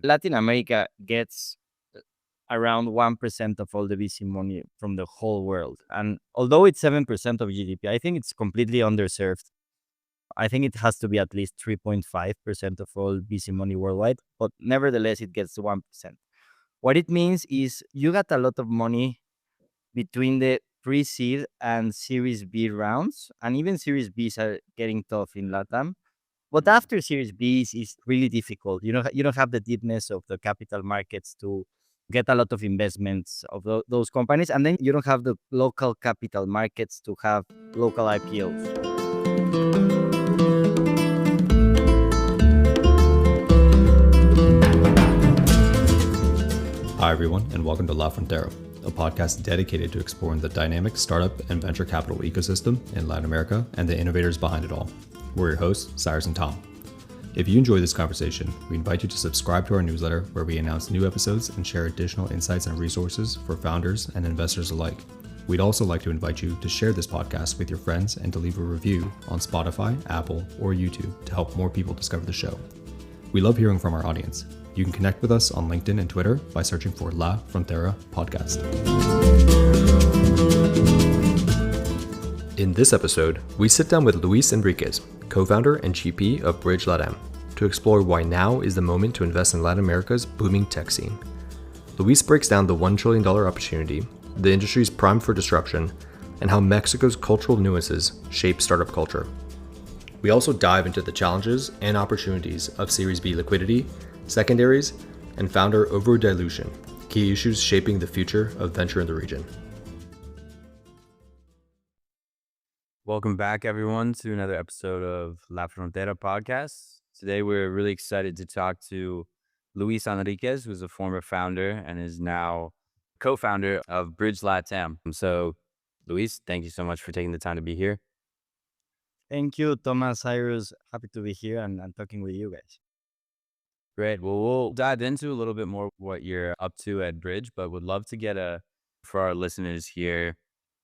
Latin America gets around 1% of all the VC money from the whole world. And although it's 7% of GDP, I think it's completely underserved. I think it has to be at least 3.5% of all VC money worldwide, but nevertheless, it gets 1%. What it means is you got a lot of money between the pre-seed and Series B rounds, and even Series Bs are getting tough in LatAm. But after Series Bs is really difficult. You don't have the deepness of the capital markets to get a lot of investments of those companies, and then you don't have the local capital markets to have local IPOs. Hi, everyone, and welcome to La Frontera, a podcast dedicated to exploring the dynamic startup and venture capital ecosystem in Latin America and the innovators behind it all. We're your hosts, Cyrus and Tom. If you enjoy this conversation, we invite you to subscribe to our newsletter where we announce new episodes and share additional insights and resources for founders and investors alike. We'd also like to invite you to share this podcast with your friends and to leave a review on Spotify, Apple, or YouTube to help more people discover the show. We love hearing from our audience. You can connect with us on LinkedIn and Twitter by searching for La Frontera Podcast. In this episode, we sit down with Luis Enriquez, co-founder and GP of Bridge LatAm, to explore why now is the moment to invest in Latin America's booming tech scene. Luis breaks down the $1 trillion opportunity, the industry's prime for disruption, and how Mexico's cultural nuances shape startup culture. We also dive into the challenges and opportunities of Series B liquidity, secondaries, and founder over-dilution, key issues shaping the future of venture in the region. Welcome back, everyone, to another episode of La Frontera Podcast. Today, we're really excited to talk to Luis Enriquez, who's a former founder and is now co-founder of Bridge LatAm. So, Luis, thank you so much for taking the time to be here. Thank you, Thomas, Cyrus. Happy to be here and talking with you guys. Great. Well, we'll dive into a little bit more what you're up to at Bridge, but would love to get for our listeners here,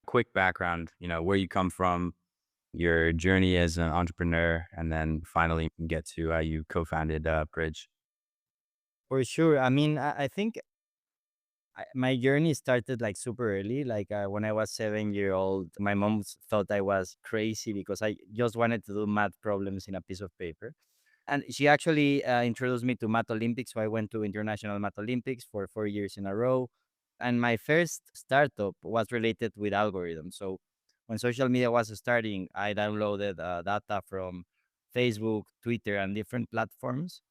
quick background, where you come from, your journey as an entrepreneur, and then finally get to how you co-founded Bridge. For sure. I mean, I think my journey started like super early. Like when I was 7-year-old, my mom thought I was crazy because I just wanted to do math problems in a piece of paper. And she actually introduced me to Math Olympics. So I went to International Math Olympics for 4 years in a row. And my first startup was related with algorithms. So when social media was starting, I downloaded data from Facebook, Twitter, and different platforms.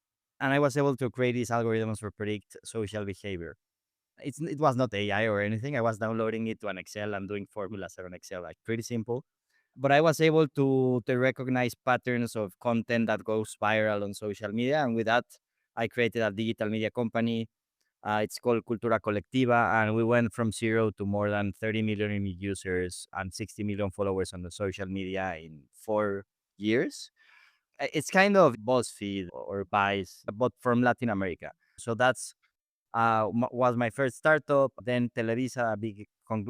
And I was able to create these algorithms for predict social behavior. It was not AI or anything. I was downloading it to an Excel and doing formulas on Excel, like pretty simple. But I was able to recognize patterns of content that goes viral on social media. And with that, I created a digital media company. It's called Cultura Colectiva. And we went from zero to more than 30 million unique users and 60 million followers on the social media in 4 years. It's kind of BuzzFeed or Vice, but from Latin America. So that's was my first startup. Then Televisa, a big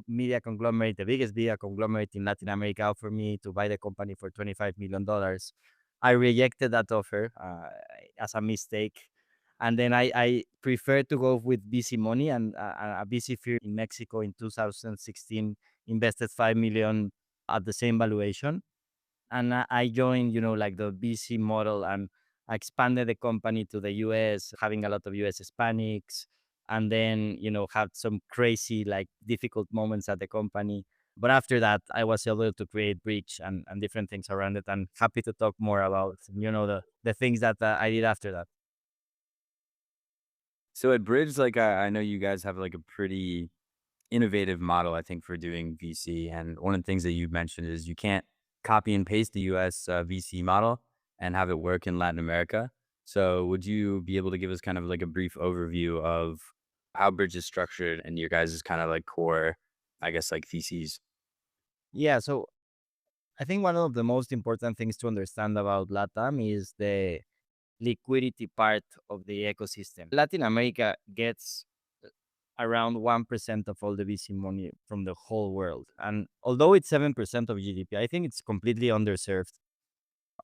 media conglomerate, the biggest media conglomerate in Latin America, offered me to buy the company for $25 million. I rejected that offer as a mistake. And then I preferred to go with VC money, and a VC firm in Mexico in 2016 invested 5 million at the same valuation. And I joined, like the VC model, and I expanded the company to the US, having a lot of US Hispanics, and then, had some crazy, like difficult moments at the company. But after that, I was able to create Bridge and different things around it. And happy to talk more about, the things that I did after that. So at Bridge, like I know you guys have like a pretty innovative model, I think, for doing VC. And one of the things that you mentioned is you can't copy and paste the US VC model and have it work in Latin America. So would you be able to give us kind of like a brief overview of how Bridge is structured and your guys' kind of like core, I guess, like theses? Yeah, so I think one of the most important things to understand about LATAM is the liquidity part of the ecosystem. Latin America gets around 1% of all the VC money from the whole world. And although it's 7% of GDP, I think it's completely underserved.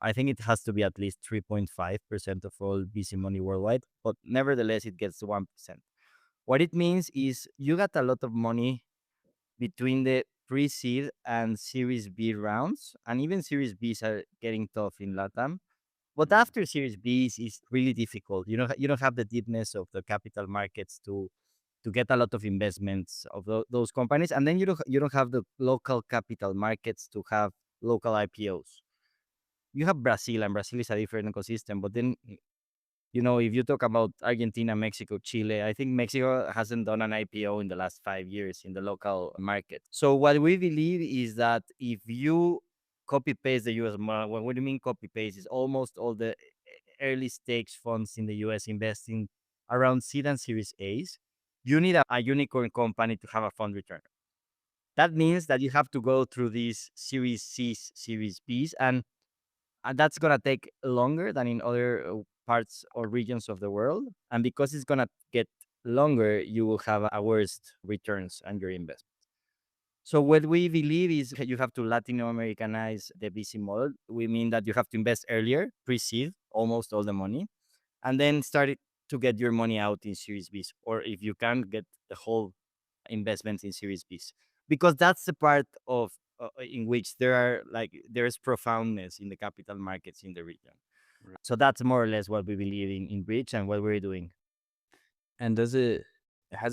I think it has to be at least 3.5% of all VC money worldwide, but nevertheless, it gets 1%. What it means is you got a lot of money between the pre-seed and Series B rounds, and even Series Bs are getting tough in LatAm. But Mm. after Series Bs is really difficult. You don't have the deepness of the capital markets to get a lot of investments of those companies, and then you don't have the local capital markets to have local IPOs. You have Brazil, and Brazil is a different ecosystem. But then, if you talk about Argentina, Mexico, Chile, I think Mexico hasn't done an IPO in the last 5 years in the local market. So what we believe is that if you copy paste the US model, what do you mean copy paste? Is almost all the early stage funds in the US investing around seed and Series A's. You need a unicorn company to have a fund return. That means that you have to go through these Series C's, Series B's, and that's gonna take longer than in other parts or regions of the world. And because it's gonna get longer, you will have a worst returns on your investment. So what we believe is that you have to Latino Americanize the VC model. We mean that you have to invest earlier, pre-seed almost all the money, and then start to get your money out in Series B's, or if you can get the whole investments in Series B's, because that's the part of in which there's profoundness in the capital markets in the region. Right. So that's more or less what we believe in Bridge and what we're doing. And has it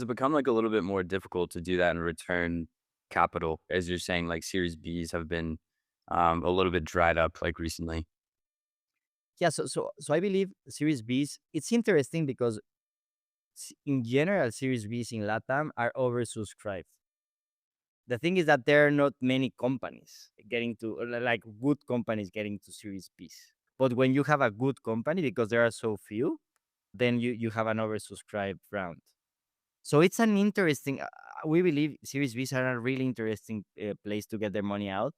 become like a little bit more difficult to do that and return capital? As you're saying, like Series Bs have been a little bit dried up like recently. Yeah, so I believe Series B's. It's interesting because in general, Series B's in LatAm are oversubscribed. The thing is that there are not many companies getting to like good companies getting to Series B's. But when you have a good company, because there are so few, then you have an oversubscribed round. So it's an interesting. We believe Series B's are a really interesting place to get their money out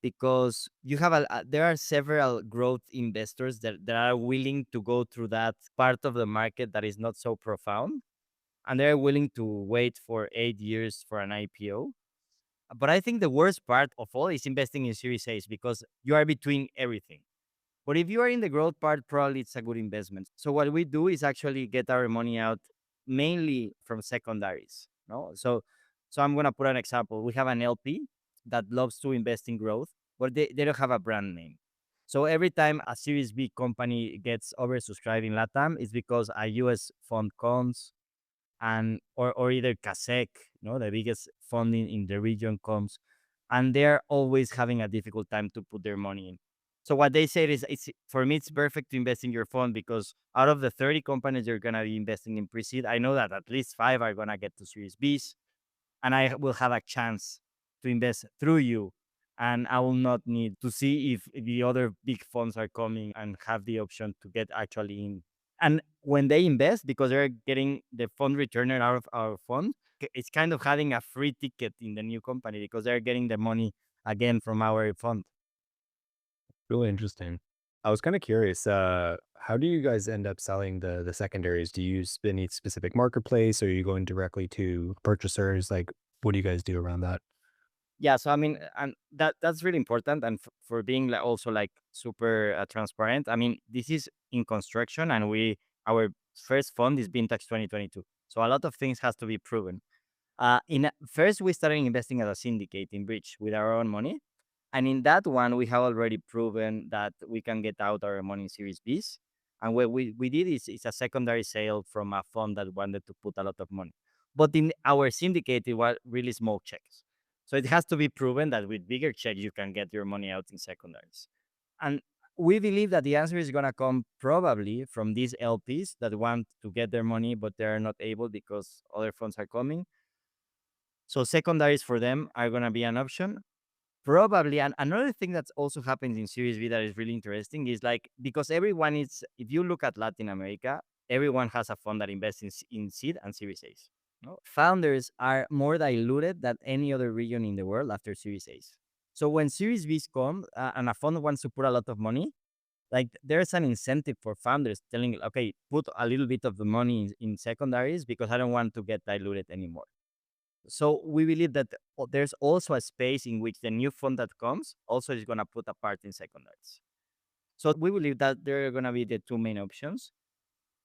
because you have there are several growth investors that are willing to go through that part of the market that is not so profound, and they're willing to wait for 8 years for an IPO. But I think the worst part of all is investing in Series A's because you are between everything. But if you are in the growth part, probably it's a good investment. So what we do is actually get our money out mainly from secondaries. No, so I'm gonna put an example. We have an LP that loves to invest in growth, but they don't have a brand name. So every time a Series B company gets oversubscribed in LATAM, it's because a US fund comes and or either CASEC, the biggest funding in the region comes, and they're always having a difficult time to put their money in. So what they said is, it's for me, it's perfect to invest in your fund because out of the 30 companies you're gonna be investing in pre-seed, I know that at least five are gonna get to Series B's, and I will have a chance to invest through you. And I will not need to see if the other big funds are coming and have the option to get actually in. And when they invest, because they're getting the fund returner out of our fund, it's kind of having a free ticket in the new company because they're getting the money again from our fund. Really interesting. I was kind of curious, how do you guys end up selling the secondaries? Do you use any specific marketplace, or are you going directly to purchasers? Like, what do you guys do around that? Yeah, so I mean, and that's really important, and for being like also like super transparent. I mean, this is in construction, and our first fund is Vintage 2022, so a lot of things has to be proven. In first, we started investing as a syndicate in Bridge with our own money, and in that one, we have already proven that we can get out our money in Series B's. And what we did is a secondary sale from a fund that wanted to put a lot of money. But in our syndicate, it was really small checks. So it has to be proven that with bigger checks, you can get your money out in secondaries. And we believe that the answer is going to come probably from these LPs that want to get their money, but they're not able because other funds are coming. So secondaries for them are going to be an option. Probably, and another thing that's also happens in Series B that is really interesting is like because everyone is, if you look at Latin America, everyone has a fund that invests in seed and Series A's. No? Founders are more diluted than any other region in the world after Series A's. So when Series B's come and a fund wants to put a lot of money, like there's an incentive for founders telling, okay, put a little bit of the money in secondaries because I don't want to get diluted anymore. So we believe that there's also a space in which the new fund that comes also is going to put a part in secondaries. So we believe that there are going to be the two main options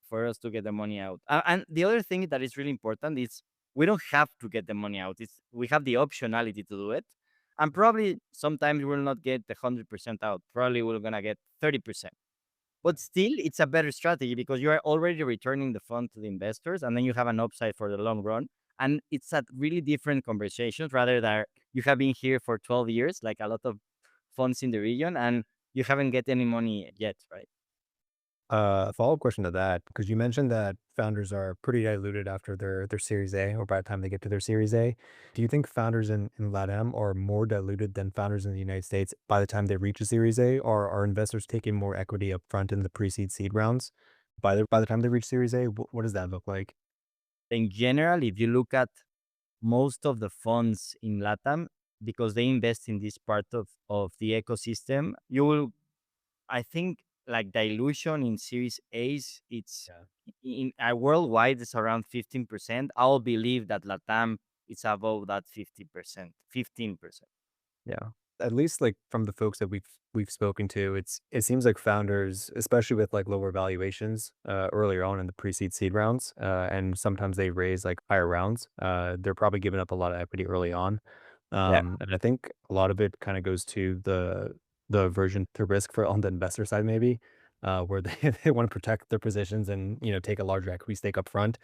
for us to get the money out. And the other thing that is really important is we don't have to get the money out. We have the optionality to do it. And probably sometimes we'll not get the 100% out. Probably we're going to get 30%. But still, it's a better strategy because you are already returning the fund to the investors and then you have an upside for the long run. And it's a really different conversations rather than you have been here for 12 years, like a lot of funds in the region, and you haven't get any money yet, right? A follow-up question to that, because you mentioned that founders are pretty diluted after their Series A or by the time they get to their Series A. Do you think founders in LatAm are more diluted than founders in the United States by the time they reach a Series A, or are investors taking more equity up front in the pre-seed seed rounds by the time they reach Series A? What does that look like? In general, if you look at most of the funds in LATAM, because they invest in this part of the ecosystem, you will, I think, like dilution in Series A's, it's Yeah. in worldwide, it's around 15%. I'll believe that LATAM is above that 50%, 15%. Yeah. At least like from the folks that we've spoken to, it seems like founders, especially with like lower valuations, earlier on in the pre-seed seed rounds, and sometimes they raise like higher rounds. They're probably giving up a lot of equity early on. Yeah. And I think a lot of it kind of goes to the aversion to risk for on the investor side, maybe, where they, they want to protect their positions and take a larger equity stake up front.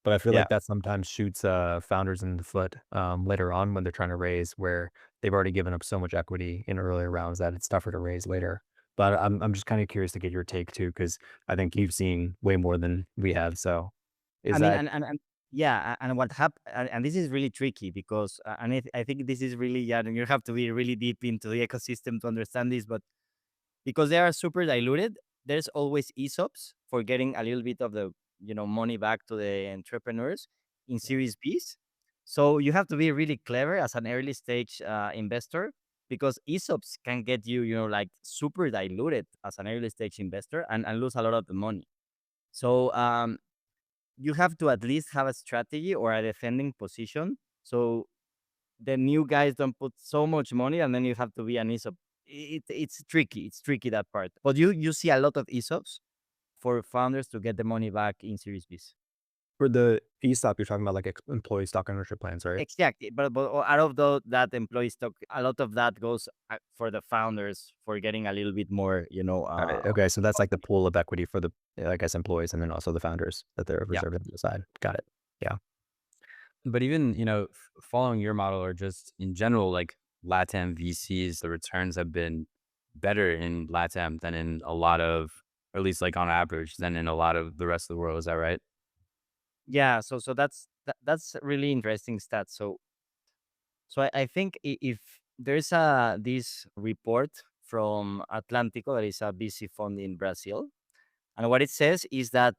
But I feel Yeah. like that sometimes shoots founders in the foot later on when they're trying to raise, where they've already given up so much equity in earlier rounds that it's tougher to raise later. But I'm just kind of curious to get your take too, because I think you've seen way more than we have. So I is mean, that and yeah, and what happened, and this is really tricky because, and I think this is really, yeah, and you have to be really deep into the ecosystem to understand this, but because they are super diluted, there's always ESOPs for getting a little bit of the money back to the entrepreneurs in Series Bs. So you have to be really clever as an early stage investor because ESOPs can get you, like super diluted as an early stage investor and lose a lot of the money. So you have to at least have a strategy or a defending position. So the new guys don't put so much money, and then you have to be an ESOP. It's tricky. It's tricky that part. But you see a lot of ESOPs for founders to get the money back in Series Bs. for the ESOP, you're talking about like employee stock ownership plans, right? Exactly. But out of that employee stock, a lot of that goes for the founders for getting a little bit more, Got it. Okay, so that's like the profit. pool of equity for the, I guess, employees and then also the founders that they're Yeah. reserving to the side. Got it. Yeah. But even, following your model or just in general, like LatAm VCs, the returns have been better in LatAm than in a lot of, or at least like on average, than in a lot of the rest of the world. Is that right? Yeah. So that's really interesting stat. So I think if there's this report from Atlântico, that is a VC fund in Brazil, and what it says is that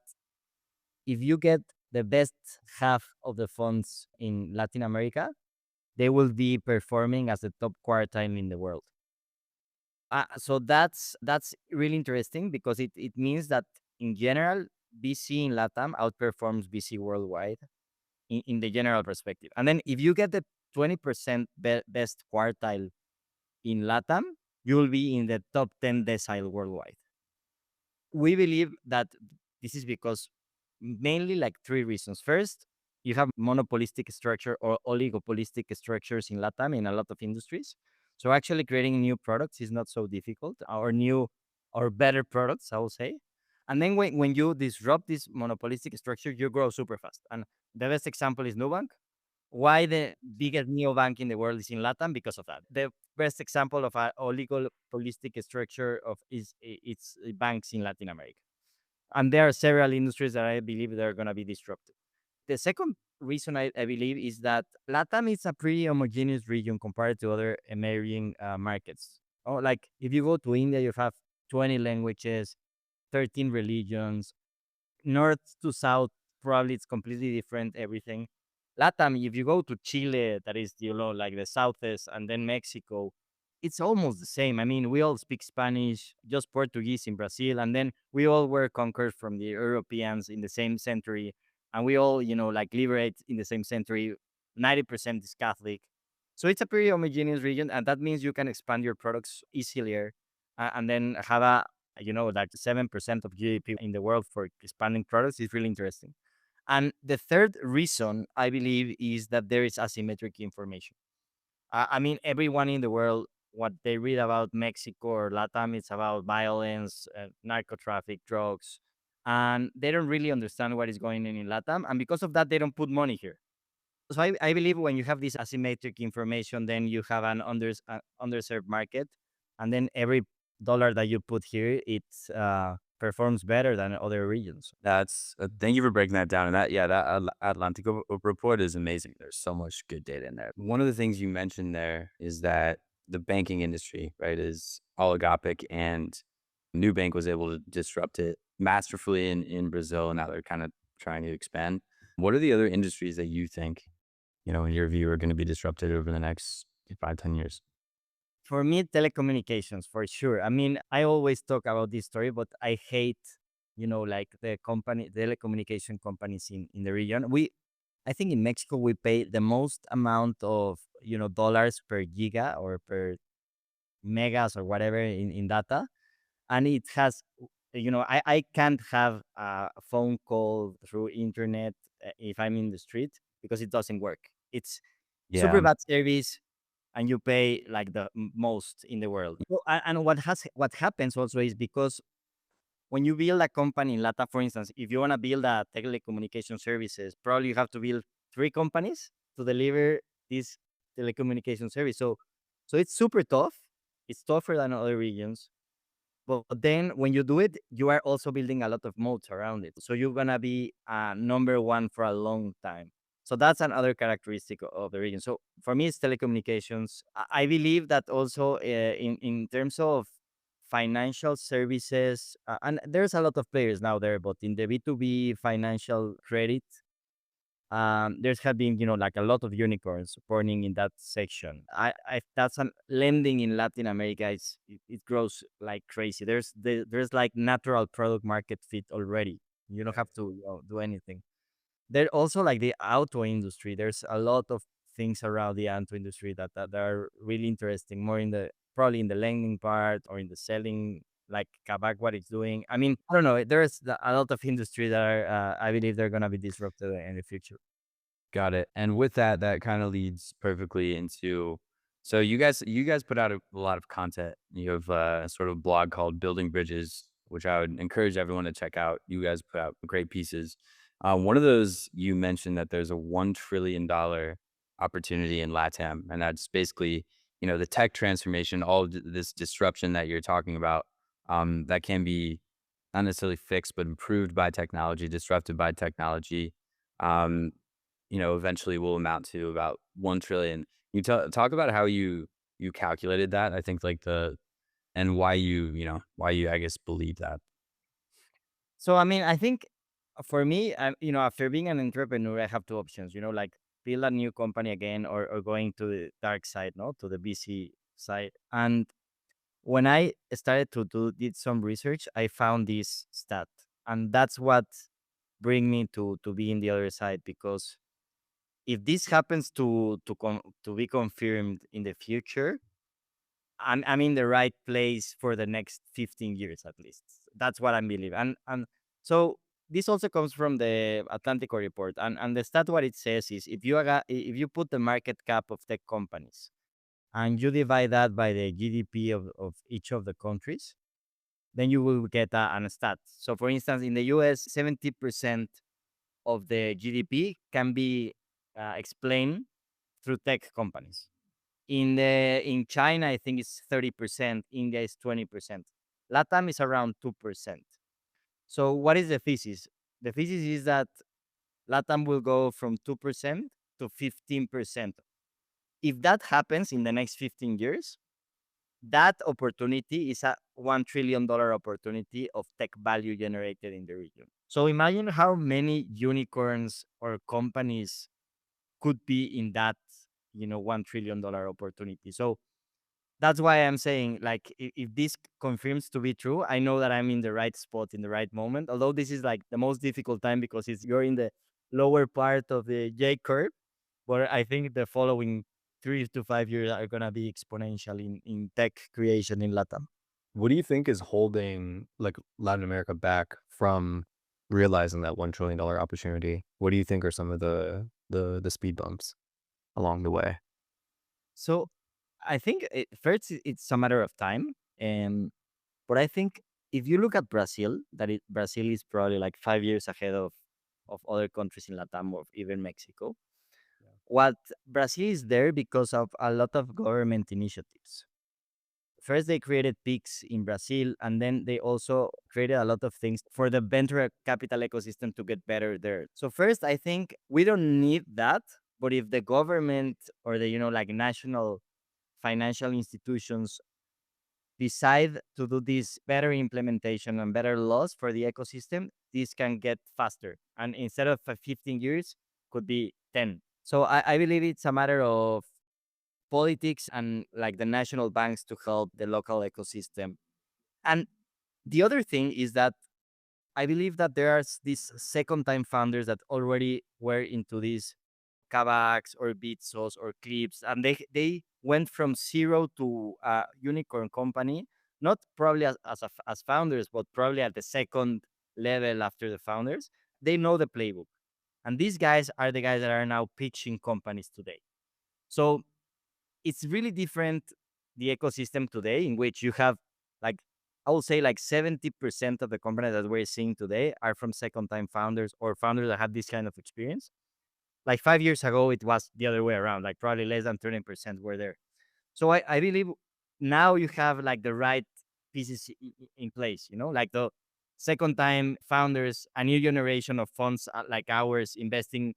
if you get the best half of the funds in Latin America, they will be performing as the top quartile in the world. So that's really interesting because it means that in general, VC in LATAM outperforms VC worldwide in the general perspective. And then if you get the 20% best quartile in LATAM, you will be in the top 10 decile worldwide. We believe that this is because mainly like three reasons. First, you have monopolistic structure or oligopolistic structures in LATAM in a lot of industries. So actually creating new products is not so difficult, or new or better products, I will say. And then when you disrupt this monopolistic structure, you grow super fast. And the best example is Nubank. Why the biggest neobank in the world is in LATAM? Because of that. The best example of a oligopolistic structure of it's banks in Latin America. And there are several industries that I believe they're going to be disrupted. The second reason I believe is that LATAM is a pretty homogeneous region compared to other emerging markets. Oh, like if you go to India, you have 20 languages, 13 religions, north to south, probably it's completely different, everything. LATAM, if you go to Chile, that is, like the southeast, and then Mexico, it's almost the same. I mean, we all speak Spanish, just Portuguese in Brazil, and then we all were conquered from the Europeans in the same century, and we all, like liberate in the same century. 90% is Catholic. So it's a pretty homogeneous region, and that means you can expand your products easier, and then have Like 7% of GDP in the world for expanding products is really interesting. And the third reason I believe is that there is asymmetric information. I mean, everyone in the world, what they read about Mexico or LatAm, it's about violence, narco traffic, drugs, and they don't really understand what is going on in LatAm. And because of that, they don't put money here. So I believe when you have this asymmetric information, then you have an underserved market, and then every dollar that you put here, it performs better than other regions. That's thank you for breaking that down. And that Atlantico report is amazing. There's so much good data in there. One of the things you mentioned there is that the banking industry, right, is oligopic, and Nubank was able to disrupt it masterfully in Brazil, and now they're kind of trying to expand. What are the other industries that you think, in your view, are going to be disrupted over the next 5, 10 years? For me, telecommunications for sure. I mean, I always talk about this story, but I hate, like the telecommunication companies in the region. I think in Mexico we pay the most amount of dollars per giga or per megas or whatever in data, and it has I can't have a phone call through internet if I'm in the street because it doesn't work. It's super Yeah. bad service, and you pay like the most in the world. So, and what happens also is because when you build a company in LATA, for instance, if you want to build a telecommunication services, probably you have to build three companies to deliver this telecommunication service. So it's super tough. It's tougher than other regions. But then when you do it, you are also building a lot of moats around it. So you're gonna be number one for a long time. So that's another characteristic of the region. So for me, it's telecommunications. I believe that also in terms of financial services, and there's a lot of players now there, but in the B2B financial credit, there's have been like a lot of unicorns borning in that section. I that's an lending in Latin America. It grows like crazy. There's like natural product market fit already. You don't have to do anything. There also like the auto industry. There's a lot of things around the auto industry that are really interesting. More in the probably in the lending part or in the selling, like Kavak, what it's doing. I mean, I don't know. There's a lot of industry that are, I believe they're gonna be disrupted in the future. Got it. And with that, that kind of leads perfectly into, so you guys put out a lot of content. You have a sort of blog called Building Bridges, which I would encourage everyone to check out. You guys put out great pieces. One of those, you mentioned that there's a $1 trillion opportunity in LatAm, and that's basically, the tech transformation, all of this disruption that you're talking about, that can be not necessarily fixed, but improved by technology, disrupted by technology. Um, eventually will amount to about 1 trillion. You talk about how you calculated that. I think like and why why you, I guess, believe that. So I mean, I think for me, after being an entrepreneur, I have two options. Like build a new company again, or going to the dark side, no, to the BC side. And when I started to did some research, I found this stat, and that's what bring me to be in the other side. Because if this happens to be confirmed in the future, I'm in the right place for the next 15 years at least. That's what I believe. And so this also comes from the Atlantico report. And the stat what it says is if you put the market cap of tech companies and you divide that by the GDP of each of the countries, then you will get an stat. So for instance, in the US, 70% of the GDP can be explained through tech companies. In China, I think it's 30%. India is 20%. LATAM is around 2%. So what is the thesis? The thesis is that LATAM will go from 2% to 15%. If that happens in the next 15 years, that opportunity is a $1 trillion opportunity of tech value generated in the region. So imagine how many unicorns or companies could be in that, $1 trillion opportunity. So that's why I'm saying, like, if this confirms to be true, I know that I'm in the right spot in the right moment. Although this is like the most difficult time because you're in the lower part of the J curve, but I think the following 3 to 5 years are gonna be exponential in tech creation in LATAM. What do you think is holding like Latin America back from realizing that $1 trillion opportunity? What do you think are some of the speed bumps along the way? So I think first it's a matter of time. Um, but I think if you look at Brazil, Brazil is probably like 5 years ahead of other countries in Latam or even Mexico. What Brazil is there because of a lot of government initiatives. First, they created peaks in Brazil, and then they also created a lot of things for the venture capital ecosystem to get better there. So first, I think we don't need that, but if the government or the like national financial institutions decide to do this better implementation and better laws for the ecosystem, this can get faster. And instead of 15 years, could be 10. So I believe it's a matter of politics and like the national banks to help the local ecosystem. And the other thing is that I believe that there are these second time founders that already were into these Kavaks or Bitsos or Clips, and they went from zero to a unicorn company, not probably as founders, but probably at the second level after the founders. They know the playbook, and these guys are the guys that are now pitching companies today. So it's really different the ecosystem today, in which you have like I would say like 70% of the companies that we're seeing today are from second time founders or founders that have this kind of experience. Like 5 years ago, it was the other way around. Like probably less than 30% were there. So I believe now you have like the right pieces in place. Like the second time founders, a new generation of funds like ours investing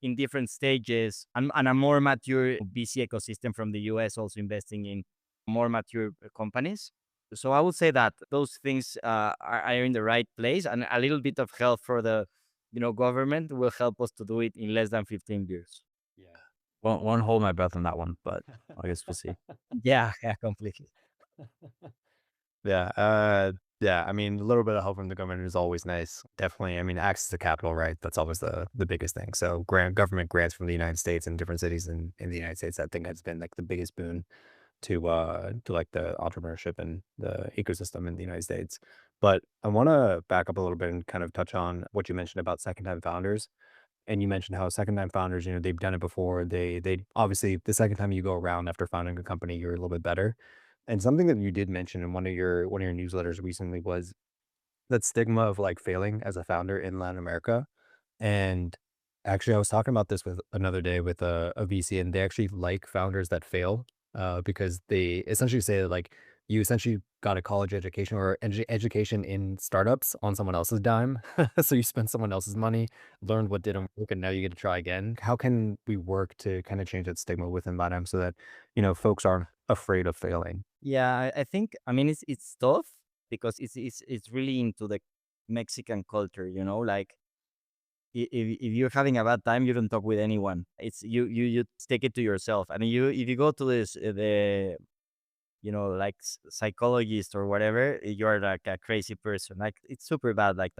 in different stages, and a more mature VC ecosystem from the US also investing in more mature companies. So I would say that those things are in the right place, and a little bit of help for the government will help us to do it in less than 15 years. Yeah. Won't hold my breath on that one, but I guess we'll see. Yeah, yeah, completely. Yeah, yeah. I mean, a little bit of help from the government is always nice. Definitely. I mean, access to capital, right? That's always the biggest thing. So, government grants from the United States and different cities in the United States, I think has been like the biggest boon to like the entrepreneurship and the ecosystem in the United States. But I want to back up a little bit and kind of touch on what you mentioned about second time founders. And you mentioned how second time founders, they've done it before. They obviously the second time you go around after founding a company, you're a little bit better. And something that you did mention in one of your newsletters recently was that stigma of like failing as a founder in Latin America. And actually, I was talking about this with another day with a VC, and they actually like founders that fail, because they essentially say that like you essentially got a college education or education in startups on someone else's dime. So you spent someone else's money, learned what didn't work, and now you get to try again. How can we work to kind of change that stigma within LatAm so that folks aren't afraid of failing? Yeah, I think I mean it's tough because it's really into the Mexican culture. Like if you're having a bad time, you don't talk with anyone. It's you take it to yourself, and if you go to this the like psychologist or whatever, you're like a crazy person. Like it's super bad like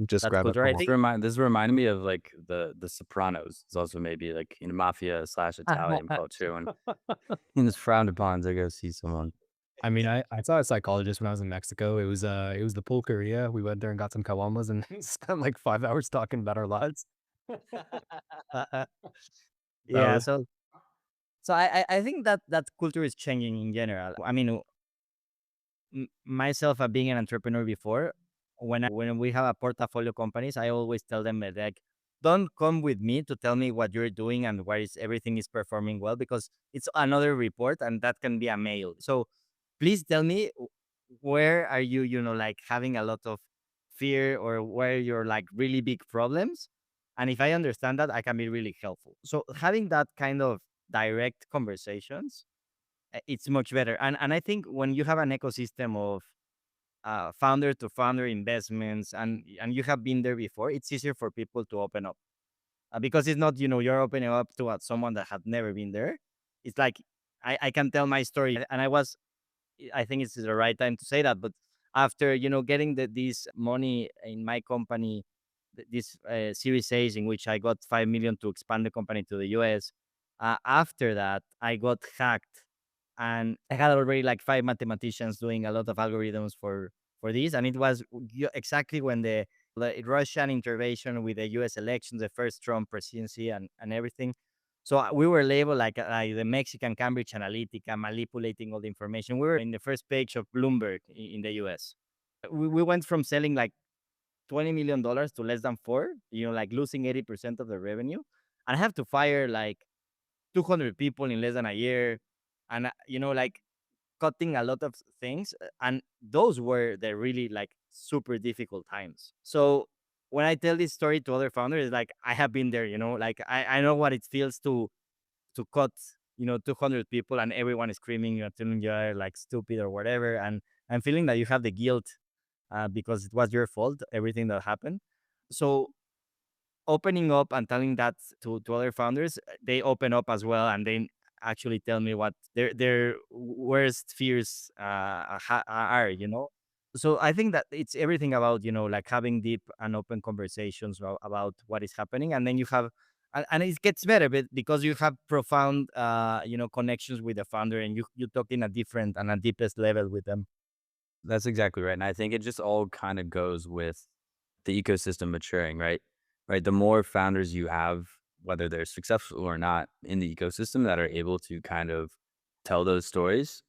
Just that grab it culture. I from. think. This reminded me of like the Sopranos. It's also maybe like mafia slash Italian culture when it's frowned upon to go see someone. I mean, I saw a psychologist when I was in Mexico. It was the pulqueria. We went there and got some caguamas and spent like 5 hours talking about our lives. That Yeah, was so I think that culture is changing in general. I mean, myself being an entrepreneur before, when we have a portfolio companies, I always tell them that, like, don't come with me to tell me what you're doing and why is everything is performing well, because it's another report and that can be a mail. So please tell me where are you, like having a lot of fear or where you're like really big problems. And if I understand that, I can be really helpful. So having that kind of direct conversations, it's much better. And I think when you have an ecosystem of founder to founder investments, and you have been there before, it's easier for people to open up, because it's not you're opening up to someone that had never been there. It's like I can tell my story, and I think it's the right time to say that. But after getting this money in my company, this Series A's, in which I got 5 million to expand the company to the US. After that, I got hacked and I had already like 5 mathematicians doing a lot of algorithms for this, and it was exactly when the Russian intervention with the U.S. elections, the first Trump presidency, and everything. So we were labeled like the Mexican Cambridge Analytica, manipulating all the information. We were in the first page of Bloomberg in the U.S. We went from selling like $20 million to less than four, like losing 80% of the revenue. And I have to fire like 200 people in less than a year. And, like cutting a lot of things. And those were the really like super difficult times. So when I tell this story to other founders, like I have been there, like I know what it feels to cut, 200 people and everyone is screaming, telling you are like stupid or whatever. And I'm feeling that you have the guilt because it was your fault, everything that happened. So opening up and telling that to other founders, they open up as well, and they actually tell me what their worst fears are. So I think that it's everything about like having deep and open conversations about what is happening, and then you have and it gets better because you have profound connections with the founder, and you talk in a different and a deepest level with them. That's exactly right. And I think it just all kind of goes with the ecosystem maturing, right? Right. The more founders you have, whether they're successful or not in the ecosystem that are able to kind of tell those stories,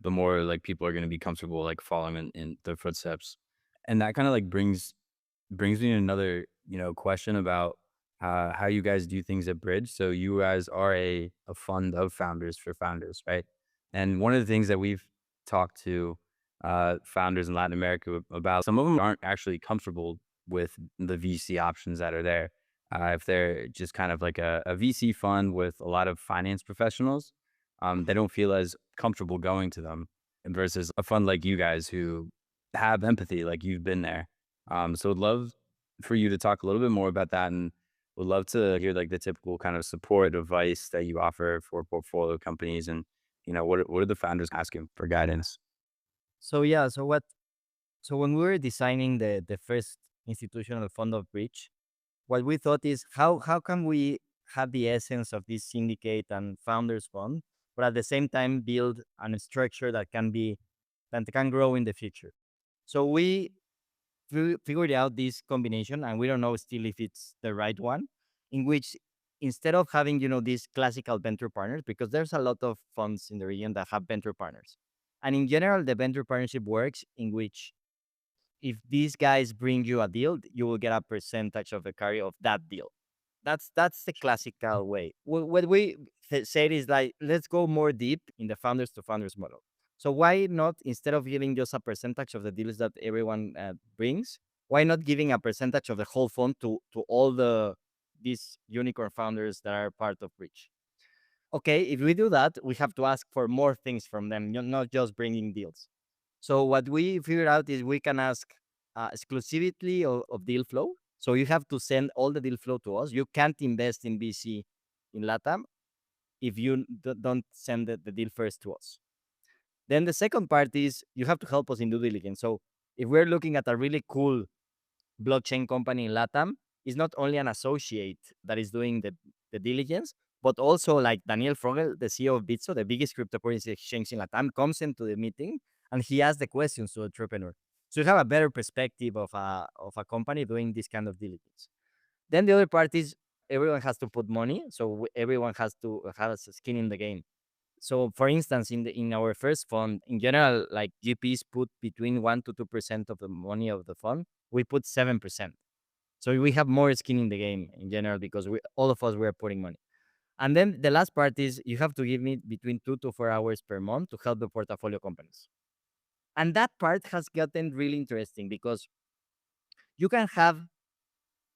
the more like people are going to be comfortable like following in their footsteps. And that kind of like brings me to another, question about how you guys do things at Bridge. So you guys are a fund of founders for founders, right? And one of the things that we've talked to founders in Latin America about, some of them aren't actually comfortable with the VC options that are there. If they're just kind of like a VC fund with a lot of finance professionals, they don't feel as comfortable going to them versus a fund like you guys who have empathy, like you've been there. So would love for you to talk a little bit more about that, and would love to hear like the typical kind of support advice that you offer for portfolio companies, and what are the founders asking for guidance? So yeah, so when we were designing the first institutional fund of Bridge, what we thought is how can we have the essence of this syndicate and founders fund, but at the same time build a structure that can grow in the future. So we figured out this combination, and we don't know still if it's the right one, in which instead of having these classical venture partners, because there's a lot of funds in the region that have venture partners, and in general the venture partnership works in which if these guys bring you a deal, you will get a percentage of the carry of that deal. That's the classical way. What we said is like, let's go more deep in the founders to founders model. So why not, instead of giving just a percentage of the deals that everyone brings, why not giving a percentage of the whole fund to all these unicorn founders that are part of Bridge? Okay, if we do that, we have to ask for more things from them, not just bringing deals. So what we figured out is we can ask exclusivity of deal flow. So you have to send all the deal flow to us. You can't invest in VC in LatAm if you don't send the deal first to us. Then the second part is you have to help us in due diligence. So if we're looking at a really cool blockchain company in LatAm, it's not only an associate that is doing the diligence, but also like Daniel Frogel, the CEO of Bitso, the biggest cryptocurrency exchange in LatAm, comes into the meeting and he asks the questions to the entrepreneur. So you have a better perspective of a company doing this kind of diligence. Then the other part is everyone has to put money, so everyone has to have a skin in the game. So for instance, in our first fund, in general, like GPs put between 1 to 2% of the money of the fund. We put 7%. So we have more skin in the game in general because all of us were putting money. And then the last part is you have to give me between 2 to 4 hours per month to help the portfolio companies. And that part has gotten really interesting because you can have,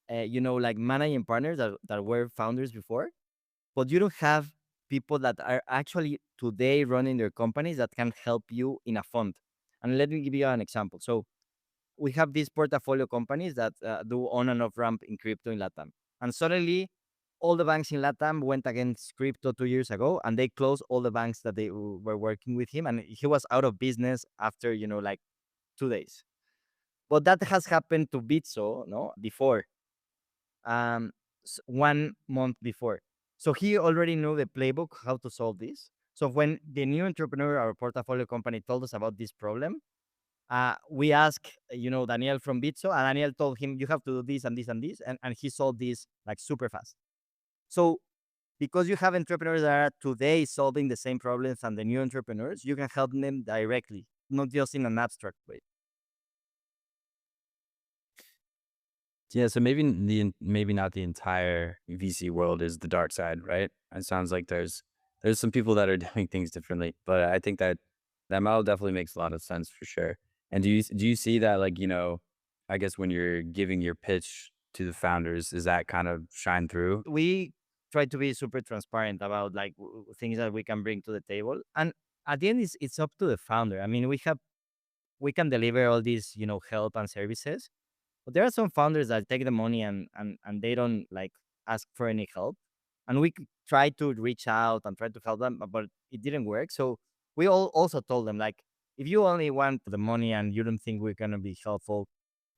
like managing partners that were founders before, but you don't have people that are actually today running their companies that can help you in a fund. And let me give you an example. So we have these portfolio companies that do on and off ramp in crypto in Latam. And suddenly, all the banks in Latam went against crypto 2 years ago, and they closed all the banks that they were working with him, and he was out of business after like 2 days. But that has happened to Bitso, no, before, 1 month before. So he already knew the playbook how to solve this. So when the new entrepreneur, our portfolio company, told us about this problem, we asked, Daniel from Bitso, and Daniel told him, you have to do this and this and this, and he solved this like super fast. So because you have entrepreneurs that are today solving the same problems and the new entrepreneurs, you can help them directly, not just in an abstract way. Yeah, so maybe not the entire VC world is the dark side, right? It sounds like there's some people that are doing things differently, but I think that model definitely makes a lot of sense for sure. And do you see that, like, I guess when you're giving your pitch to the founders, is that kind of shine through? We try to be super transparent about like things that we can bring to the table, and at the end, it's up to the founder. I mean, we can deliver all these help and services, but there are some founders that take the money and they don't like ask for any help. And we try to reach out and try to help them, but it didn't work. So we all also told them, like, if you only want the money and you don't think we're gonna be helpful,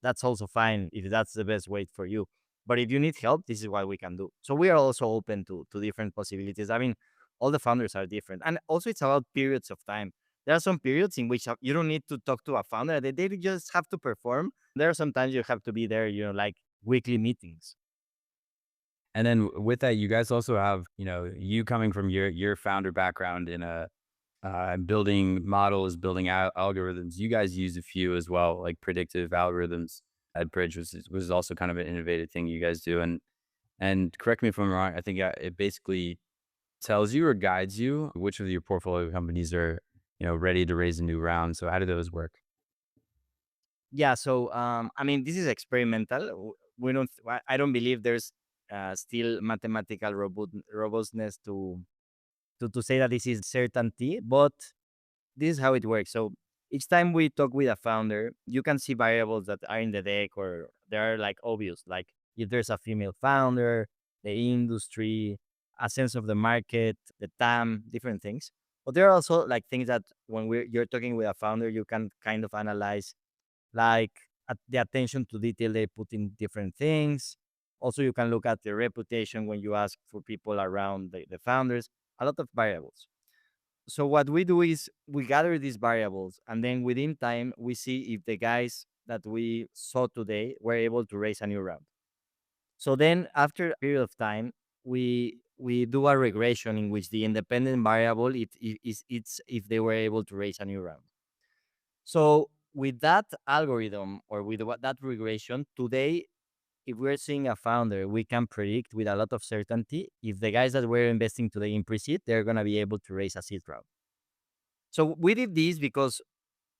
that's also fine if that's the best way for you. But if you need help, this is what we can do. So we are also open to different possibilities. I mean, all the founders are different. And also it's about periods of time. There are some periods in which you don't need to talk to a founder. They just have to perform. There are sometimes you have to be there, like weekly meetings. And then with that, you guys also have, you coming from your founder background in a building models, building out algorithms. You guys use a few as well, like predictive algorithms at Bridge, was also kind of an innovative thing you guys do. And correct me if I'm wrong, I think it basically tells you or guides you which of your portfolio companies are, ready to raise a new round. So how do those work? Yeah. So, I mean, this is experimental. We don't, I don't believe there's still mathematical robustness to say that this is certainty, but this is how it works. So each time we talk with a founder, you can see variables that are in the deck or they are like obvious, like if there's a female founder, the industry, a sense of the market, the TAM, different things. But there are also like things that when you're talking with a founder, you can kind of analyze, like the attention to detail they put in different things. Also, you can look at the reputation when you ask for people around the founders, a lot of variables. So what we do is we gather these variables, and then within time we see if the guys that we saw today were able to raise a new round. So then after a period of time, we do a regression in which the independent variable it's if they were able to raise a new round. So with that algorithm or with that regression today, if we're seeing a founder, we can predict with a lot of certainty if the guys that we're investing today in pre-seed, they're going to be able to raise a seed round. So we did this because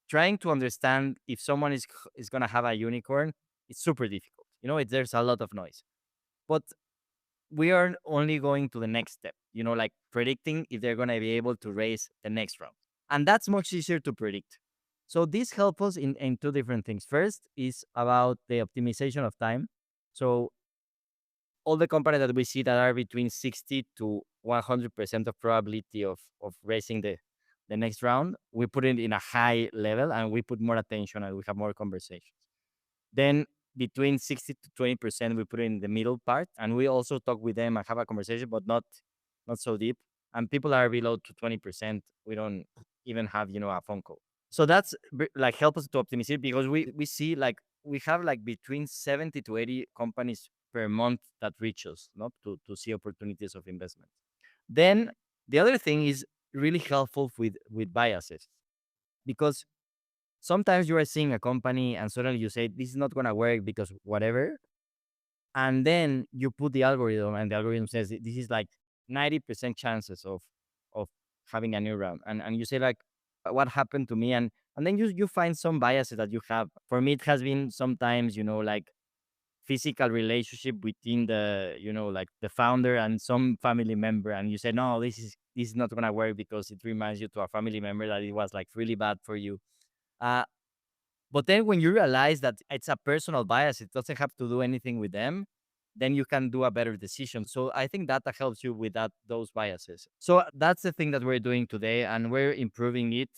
trying to understand if someone is going to have a unicorn, it's super difficult. There's a lot of noise. But we are only going to the next step, like predicting if they're going to be able to raise the next round. And that's much easier to predict. So this helps us in two different things. First is about the optimization of time. So all the companies that we see that are between 60 to 100% of probability of raising the next round, we put it in a high level and we put more attention and we have more conversations. Then between 60 to 20%, we put it in the middle part, and we also talk with them and have a conversation, but not so deep. And people are below to 20%. We don't even have a phone call. So that's like help us to optimize it because we see like we have like between 70 to 80 companies per month that reach us, not to see opportunities of investment. Then the other thing is really helpful with biases, because sometimes you are seeing a company and suddenly you say this is not going to work because whatever, and then you put the algorithm and the algorithm says this is like 90% chances of having a new round, and you say like what happened to me, and then you find some biases that you have. For me, it has been sometimes like physical relationship within like the founder and some family member, and you say no, this is not going to work because it reminds you to a family member that it was like really bad for you. uh but then when you realize that it's a personal bias, it doesn't have to do anything with them, then you can do a better decision. So I think data helps you with those biases. So that's the thing that we're doing today, and we're improving it.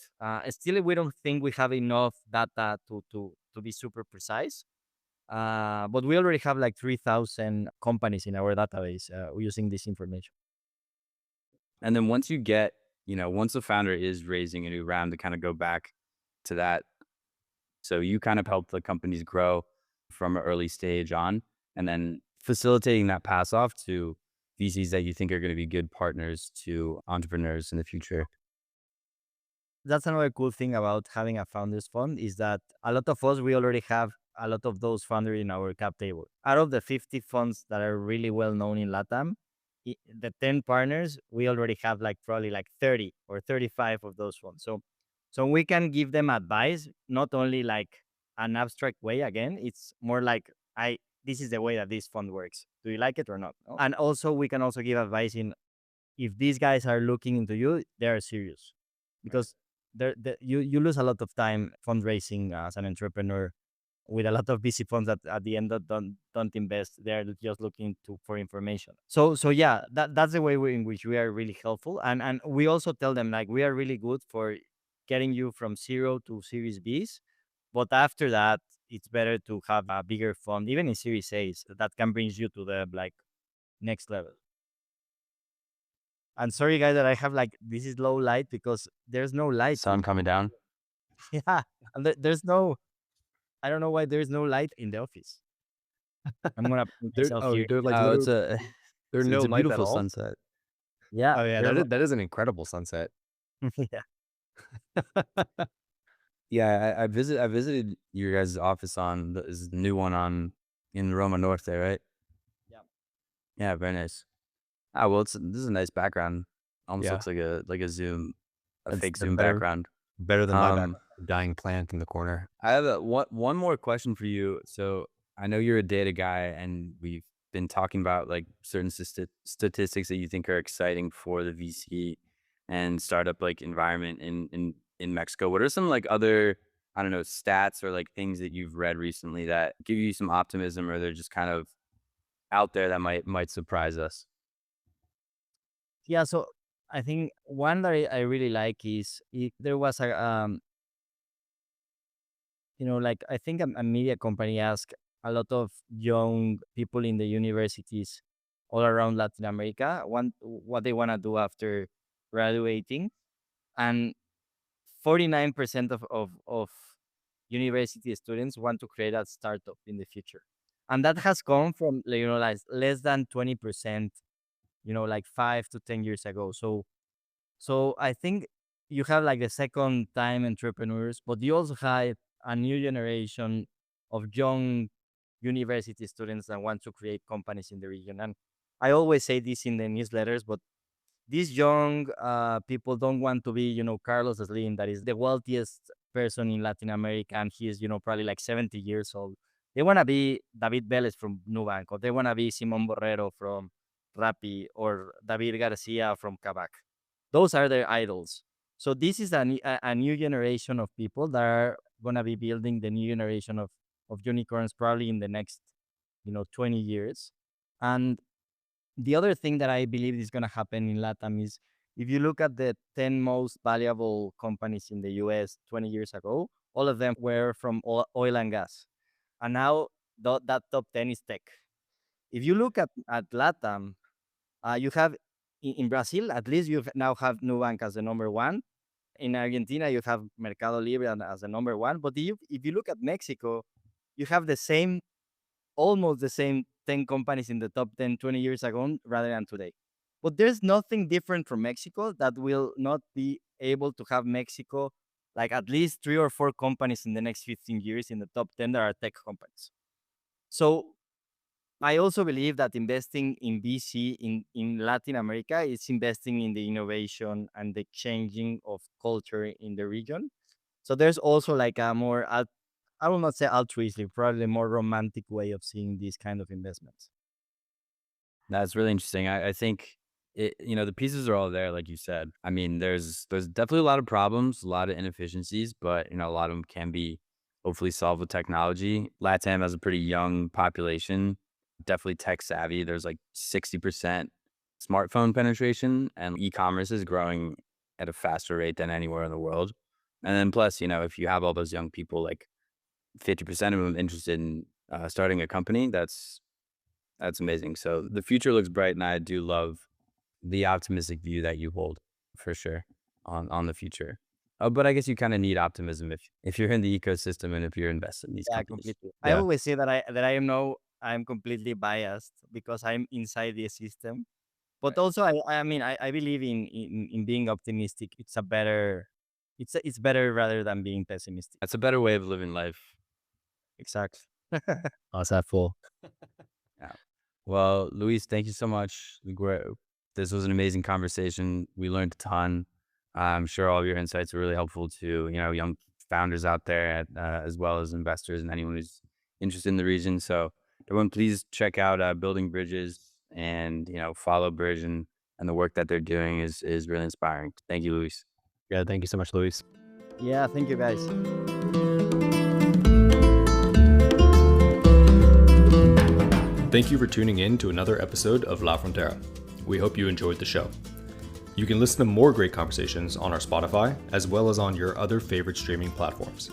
Still, we don't think we have enough data to be super precise. But we already have like 3,000 companies in our database using this information. And then once you get once a founder is raising a new round to kind of go back to that. So you kind of help the companies grow from an early stage on, and then facilitating that pass off to VCs that you think are going to be good partners to entrepreneurs in the future. That's another cool thing about having a founders fund is that a lot of us, we already have a lot of those founders in our cap table. Out of the 50 funds that are really well known in LatAm, the 10 partners, we already have like probably like 30 or 35 of those funds. So we can give them advice, not only like an abstract way. Again, it's more like, this is the way that this fund works. Do you like it or not? No? And also we can also give advice in, if these guys are looking into you, they're serious, because you lose a lot of time fundraising as an entrepreneur with a lot of VC funds that at the end that don't invest. They're just looking for information. So yeah, that's the way in which we are really helpful, and we also tell them like we are really good for getting you from zero to Series Bs, but after that it's better to have a bigger fund, even in Series A's, that can bring you to the like next level. And sorry guys that I have like this is low light because there's no light. Sun coming down. Yeah, and there's no. I don't know why there's no light in the office. I'm gonna put myself here. They're like Oh, it's literally, a there's it's no a light at beautiful all. sunset. Yeah, Oh yeah, that is an incredible sunset. yeah. Yeah, I visited your guys' office on this new one on in Roma North there, right? Yeah. Yeah, very nice. Ah, well, this is a nice background. Almost Yeah, looks like a Zoom, a that's fake the Zoom background. better than my back Um, dying plant in the corner. I have one more question for you. So I know you're a data guy, and we've been talking about like certain statistics that you think are exciting for the VC and startup like environment in Mexico. What are some like other, I don't know, stats or like things that you've read recently that give you some optimism, or they're just kind of out there that might surprise us? Yeah. So I think one that I really like is if there was a like I think a media company asked a lot of young people in the universities all around Latin America what they want to do after graduating, and 49% of university students want to create a startup in the future. And that has come from, like less than 20%, like 5 to 10 years ago. So I think you have like the second time entrepreneurs, but you also have a new generation of young university students that want to create companies in the region. And I always say this in the newsletters, but these young people don't want to be, Carlos Slim, that is the wealthiest person in Latin America, and he is, probably like 70 years old. They want to be David Vélez from Nubank, or they want to be Simon Borrero from Rappi, or David Garcia from Kavak. Those are their idols. So this is a new generation of people that are going to be building the new generation of unicorns probably in the next, 20 years. And the other thing that I believe is going to happen in LATAM is if you look at the 10 most valuable companies in the US 20 years ago, all of them were from oil and gas. And now that top 10 is tech. If you look at LATAM, you have in Brazil, at least you now have Nubank as the number one. In Argentina, you have Mercado Libre as the number one. But if you look at Mexico, you have almost the same 10 companies in the top 10 20 years ago rather than today. But there's nothing different from Mexico that will not be able to have Mexico like at least 3 or 4 companies in the next 15 years in the top 10 that are tech companies. So I also believe that investing in VC in Latin America is investing in the innovation and the changing of culture in the region. So there's also like a more, I will not say altruistic, probably a more romantic way of seeing these kind of investments. That's really interesting. I think the pieces are all there, like you said. I mean, there's definitely a lot of problems, a lot of inefficiencies, but a lot of them can be hopefully solved with technology. LatAm has a pretty young population, definitely tech savvy. There's like 60% smartphone penetration, and e-commerce is growing at a faster rate than anywhere in the world. And then plus, if you have all those young people, like 50% of them interested in starting a company, that's amazing. So the future looks bright, and I do love the optimistic view that you hold, for sure. on the future. But I guess you kind of need optimism if you're in the ecosystem and if you're invested in these Yeah, companies. completely. I Yeah, always say that I know I'm completely biased because I'm inside the system. But also, I believe in being optimistic. It's better rather than being pessimistic. that's a better way of living life. Exactly. Full. Yeah. Well, Luis, thank you so much. This was an amazing conversation. We learned a ton. I'm sure all of your insights are really helpful to young founders out there, as well as investors and anyone who's interested in the region. So everyone, please check out Building Bridges and follow Bridge and the work that they're doing is really inspiring. Thank you, Luis. Yeah, thank you so much, Luis. Yeah, thank you guys. Thank you for tuning in to another episode of La Frontera. We hope you enjoyed the show. You can listen to more great conversations on our Spotify, as well as on your other favorite streaming platforms.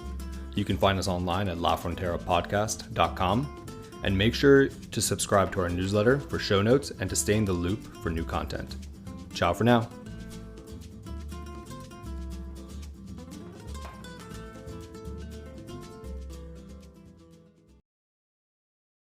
You can find us online at lafronterapodcast.com, and make sure to subscribe to our newsletter for show notes and to stay in the loop for new content. Ciao for now.